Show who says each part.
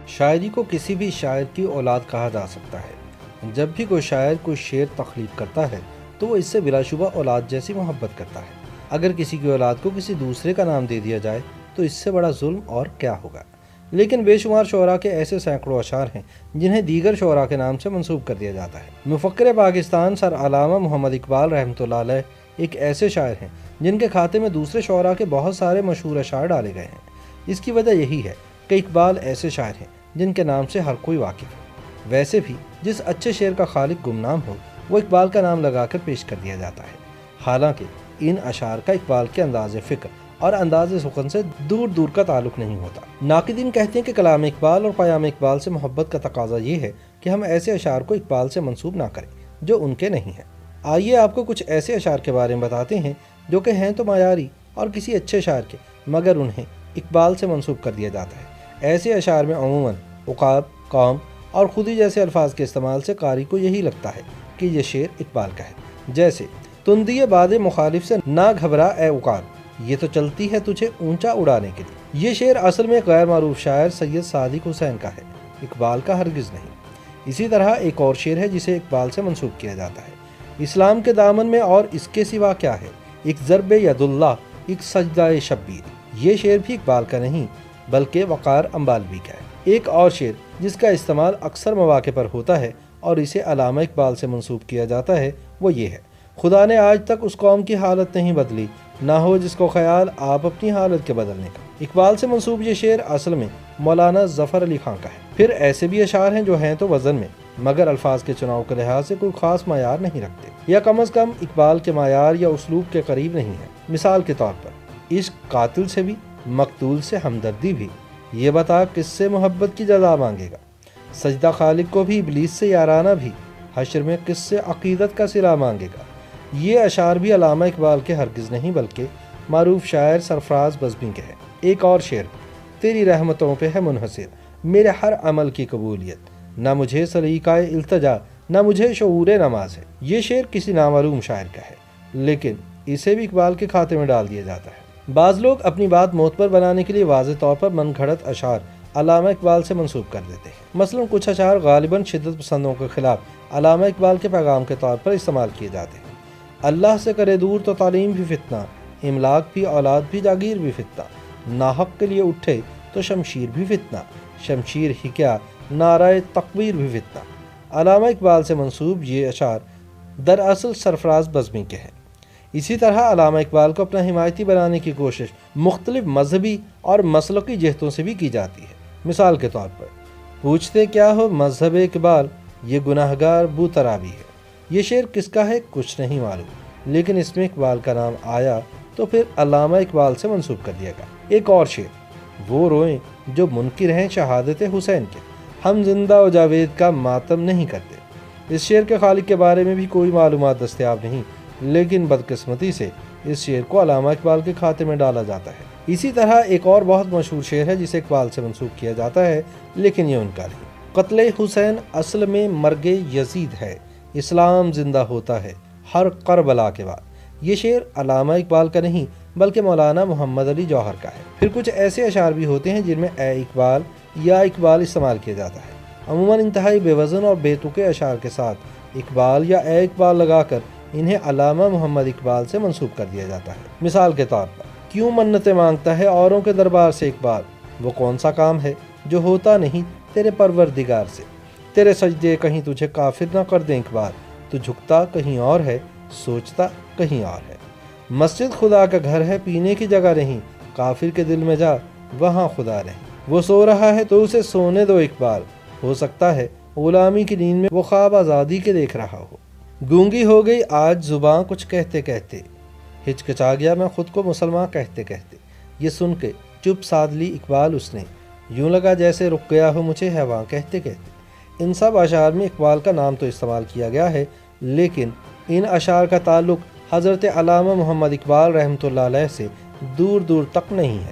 Speaker 1: شاعری کو کسی بھی شاعر کی اولاد کہا جا سکتا ہے۔ جب بھی کوئی شاعر کوئی شعر تخلیق کرتا ہے تو وہ اس سے بلا شبہ اولاد جیسی محبت کرتا ہے۔ اگر کسی کی اولاد کو کسی دوسرے کا نام دے دیا جائے تو اس سے بڑا ظلم اور کیا ہوگا۔ لیکن بے شمار شعراء کے ایسے سینکڑوں اشعار ہیں جنہیں دیگر شعراء کے نام سے منسوب کر دیا جاتا ہے۔ مفکر پاکستان سر علامہ محمد اقبال رحمۃ اللہ علیہ ایک ایسے شاعر ہیں جن کے کھاتے میں دوسرے شعراء کے بہت سارے مشہور اشعار ڈالے گئے ہیں۔ اس کی وجہ یہی ہے کہ اقبال ایسے شاعر ہیں جن کے نام سے ہر کوئی واقف ہے۔ ویسے بھی جس اچھے شعر کا خالق گمنام ہو وہ اقبال کا نام لگا کر پیش کر دیا جاتا ہے، حالانکہ ان اشعار کا اقبال کے انداز فکر اور انداز سخن سے دور دور کا تعلق نہیں ہوتا۔ ناقدین کہتے ہیں کہ کلام اقبال اور پیام اقبال سے محبت کا تقاضا یہ ہے کہ ہم ایسے اشعار کو اقبال سے منسوب نہ کریں جو ان کے نہیں ہیں۔ آئیے آپ کو کچھ ایسے اشعار کے بارے میں بتاتے ہیں جو کہ ہیں تو معیاری اور کسی اچھے شاعر کے، مگر انہیں اقبال سے منسوب کر دیا جاتا ہے۔ ایسے اشعار میں عموماً عقاب، قوم اور خودی جیسے الفاظ کے استعمال سے قاری کو یہی لگتا ہے کہ یہ شعر اقبال کا ہے، جیسے تندی باد مخالف سے نہ گھبرا اے عقاب، یہ تو چلتی ہے تجھے اونچا اڑانے کے لیے۔ یہ شعر اصل میں غیر معروف شاعر سید صادق حسین کا ہے، اقبال کا ہرگز نہیں۔ اسی طرح ایک اور شعر ہے جسے اقبال سے منسوب کیا جاتا ہے، اسلام کے دامن میں اور اس کے سوا کیا ہے، ایک ضرب ید اللہ ایک سجدہ شبیر۔ یہ شعر بھی اقبال کا نہیں بلکہ وقار امبالوی کا ہے۔ ایک اور شعر جس کا استعمال اکثر مواقع پر ہوتا ہے اور اسے علامہ اقبال سے منسوب کیا جاتا ہے وہ یہ ہے، خدا نے آج تک اس قوم کی حالت نہیں بدلی، نہ ہو جس کو خیال آپ اپنی حالت کے بدلنے کا۔ اقبال سے منسوب یہ شعر اصل میں مولانا ظفر علی خان کا ہے۔ پھر ایسے بھی اشعار ہیں جو ہیں تو وزن میں مگر الفاظ کے چناؤ کے لحاظ سے کوئی خاص معیار نہیں رکھتے، یا کم از کم اقبال کے معیار یا اسلوب کے قریب نہیں ہے۔ مثال کے طور پر عشق قاتل سے بھی، مقتول سے ہمدردی بھی، یہ بتا کس سے محبت کی جزا مانگے گا، سجدہ خالق کو بھی ابلیس سے یارانہ بھی، حشر میں کس سے عقیدت کا صلہ مانگے گا۔ یہ اشعار بھی علامہ اقبال کے ہرگز نہیں بلکہ معروف شاعر سرفراز بزمی کے ہیں۔ ایک اور شعر، تیری رحمتوں پہ ہے منحصر میرے ہر عمل کی قبولیت، نہ مجھے سلیقہ التجا نہ مجھے شعور نماز ہے۔ یہ شعر کسی نامعلوم شاعر کا ہے لیکن اسے بھی اقبال کے کھاتے میں ڈال دیا جاتا ہے۔ بعض لوگ اپنی بات معتبر بنانے کے لیے واضح طور پر من گھڑت اشعار علامہ اقبال سے منسوب کر دیتے ہیں۔ مثلاً کچھ اشعار غالباً شدت پسندوں کے خلاف علامہ اقبال کے پیغام کے طور پر استعمال کیے جاتے ہیں۔ اللہ سے کرے دور تو تعلیم بھی فتنہ، املاک بھی اولاد بھی جاگیر بھی فتنہ، ناحق کے لیے اٹھے تو شمشیر بھی فتنہ، شمشیر ہی کیا نعرہ تکبیر بھی فتنہ۔ علامہ اقبال سے منسوب یہ اشعار دراصل سرفراز بزمی کے ہیں۔ اسی طرح علامہ اقبال کو اپنا حمایتی بنانے کی کوشش مختلف مذہبی اور مسلکی جہتوں سے بھی کی جاتی ہے۔ مثال کے طور پر پوچھتے کیا ہو مذہب اقبال، یہ گناہگار بو ترابی ہے۔ یہ شعر کس کا ہے کچھ نہیں معلوم، لیکن اس میں اقبال کا نام آیا تو پھر علامہ اقبال سے منسوب کر دیا گیا۔ ایک اور شعر، وہ روئیں جو منکر ہیں شہادت حسین کے، ہم زندہ و جاوید کا ماتم نہیں کرتے۔ اس شعر کے خالق کے بارے میں بھی کوئی معلومات دستیاب نہیں، لیکن بدقسمتی سے اس شعر کو علامہ اقبال کے کھاتے میں ڈالا جاتا ہے۔ اسی طرح ایک اور بہت مشہور شعر ہے جسے اقبال سے منسوب کیا جاتا ہے لیکن یہ ان کا نہیں، قتل حسین اصل میں مرگ یزید ہے، اسلام زندہ ہوتا ہے ہر کربلا کے بعد۔ یہ شعر علامہ اقبال کا نہیں بلکہ مولانا محمد علی جوہر کا ہے۔ پھر کچھ ایسے اشعار بھی ہوتے ہیں جن میں اے اقبال یا اقبال استعمال کیا جاتا ہے، عموماً انتہائی بے وزن اور بے تکے اشعار کے ساتھ اقبال یا اے اقبال لگا کر انہیں علامہ محمد اقبال سے منسوب کر دیا جاتا ہے۔ مثال کے طور پر کیوں منتیں مانگتا ہے اوروں کے دربار سے اقبال، وہ کون سا کام ہے جو ہوتا نہیں تیرے پروردگار سے، تیرے سجدے کہیں تجھے کافر نہ کر دیں اقبال، تو جھکتا کہیں اور ہے سوچتا کہیں اور ہے، مسجد خدا کا گھر ہے پینے کی جگہ نہیں، کافر کے دل میں جا وہاں خدا نہیں، وہ سو رہا ہے تو اسے سونے دو اقبال، ہو سکتا ہے غلامی کی نیند میں وہ خواب آزادی کے دیکھ رہا ہو۔ گونگی ہو گئی آج زباں کچھ کہتے کہتے، ہچکچا گیا میں خود کو مسلمان کہتے کہتے، یہ سن کے چپ سادھ لی اقبال اس نے، یوں لگا جیسے رک گیا ہو مجھے ہوا کہتے کہتے۔ ان سب اشعار میں اقبال کا نام تو استعمال کیا گیا ہے لیکن ان اشعار کا تعلق حضرت علامہ محمد اقبال رحمۃ اللہ علیہ سے دور دور تک نہیں ہے۔